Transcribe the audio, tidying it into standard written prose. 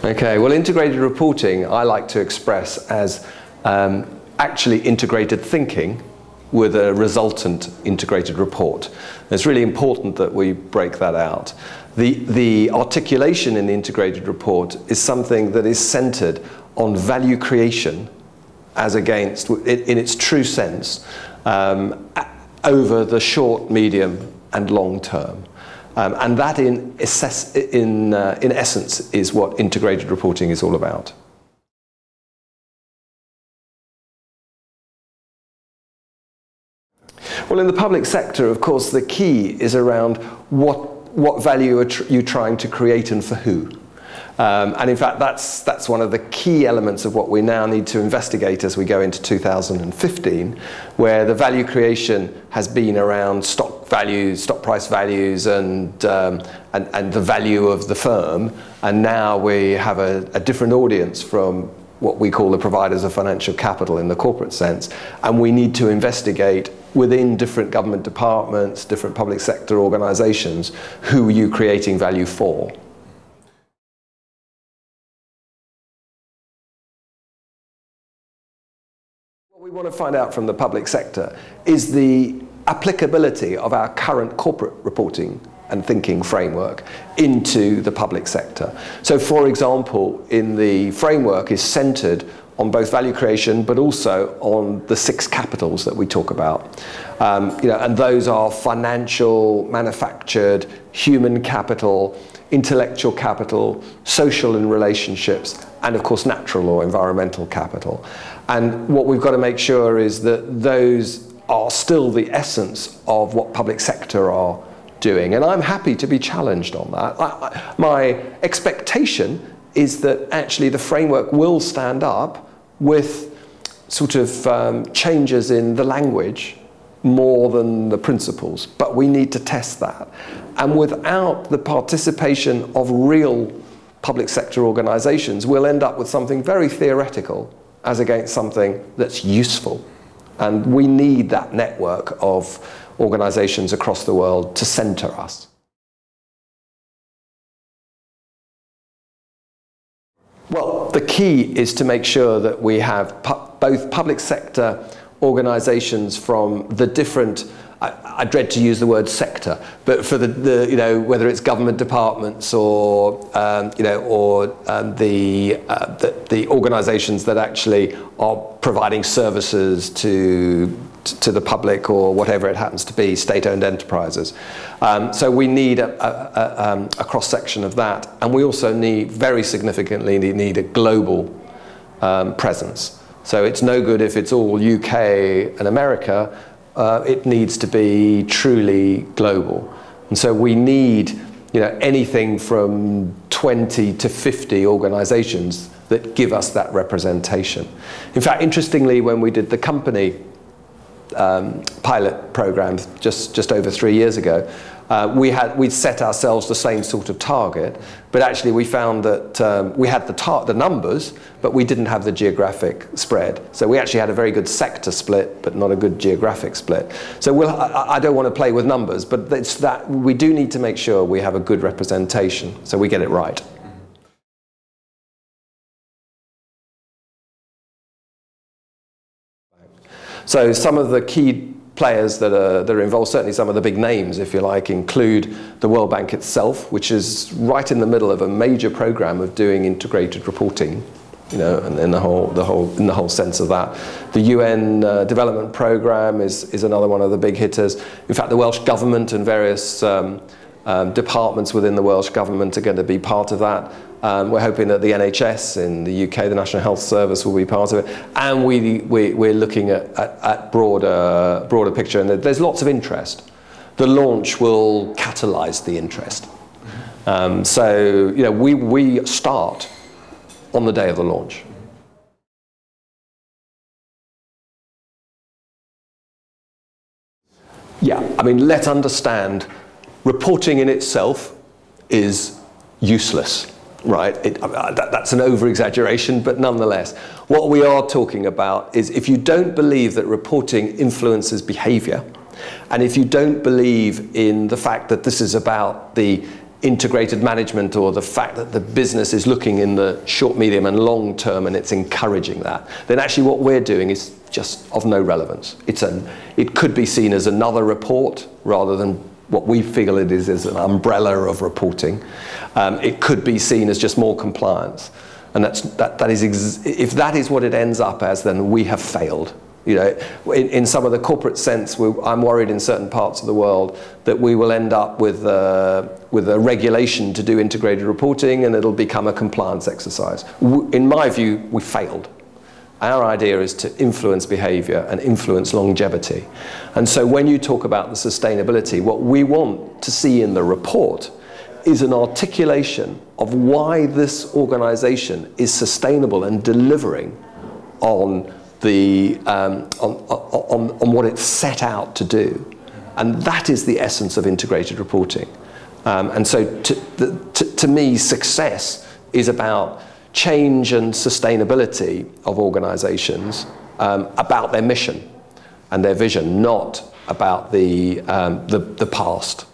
Okay, well, integrated reporting I like to express as actually integrated thinking with a resultant integrated report. It's really important that we break that out. The articulation in the integrated report is something that is centered on value creation as against, in its true sense, over the short, medium and long term. And that in essence is what integrated reporting is all about. Well, in the public sector, of course, the key is around what value are you trying to create and for who. And in fact, that's one of the key elements of what we now need to investigate as we go into 2015, where the value creation has been around stock values, stock price values, and the value of the firm. And now we have a different audience from what we call the providers of financial capital in the corporate sense. And we need to investigate within different government departments, different public sector organizations, who are you creating value for? What we want to find out from the public sector is the applicability of our current corporate reporting and thinking framework into the public sector. So, for example, in the framework is centered on both value creation, but also on the 6 capitals that we talk about. And those are financial, manufactured, human capital, intellectual capital, social and relationships, and of course natural or environmental capital. And what we've got to make sure is that those are still the essence of what public sector are doing. And I'm happy to be challenged on that. My expectation is that actually the framework will stand up with sort of changes in the language more than the principles, but we need to test that. And without the participation of real public sector organizations, we'll end up with something very theoretical as against something that's useful. And we need that network of organizations across the world to center us. Well, the key is to make sure that we have both public sector organizations from the different, I dread to use the word sector, but for the whether it's government departments or the organizations that actually are providing services to the public or whatever it happens to be, state-owned enterprises. So we need a cross-section of that, and we also need, very significantly, need a global presence. So it's no good if it's all UK and America. It needs to be truly global. And so we need anything from 20 to 50 organizations that give us that representation. In fact, interestingly, when we did the company pilot program just over 3 years ago, we'd set ourselves the same sort of target, but actually we found that we had the numbers, but we didn't have the geographic spread. So we actually had a very good sector split, but not a good geographic split. So I don't want to play with numbers, but it's that we do need to make sure we have a good representation, so we get it right. So some of the key players that are involved, certainly some of the big names, if you like, include the World Bank itself, which is right in the middle of a major program of doing integrated reporting, and in the whole sense of that. The UN Development Programme is another one of the big hitters. In fact, the Welsh Government and various departments within the Welsh Government are going to be part of that. We're hoping that the NHS in the UK, the National Health Service, will be part of it, and we're looking at broader picture, and there's lots of interest. The launch will catalyse the interest. So we start on the day of the launch. Yeah, I mean, let's understand, reporting in itself is useless. Right, that's an over-exaggeration, but nonetheless, what we are talking about is if you don't believe that reporting influences behavior, and if you don't believe in the fact that this is about the integrated management or the fact that the business is looking in the short, medium and long term and it's encouraging that, then actually what we're doing is just of no relevance. It could be seen as another report rather than what we feel it is an umbrella of reporting. It could be seen as just more compliance. And if that is what it ends up as, then we have failed. You know, in some of the corporate sense, I'm worried in certain parts of the world that we will end up with a regulation to do integrated reporting and it'll become a compliance exercise. In my view, we failed. Our idea is to influence behavior and influence longevity. And so when you talk about the sustainability, what we want to see in the report is an articulation of why this organization is sustainable and delivering on on what it's set out to do. And that is the essence of integrated reporting. And so to me, success is about change and sustainability of organizations, about their mission and their vision, not about the past.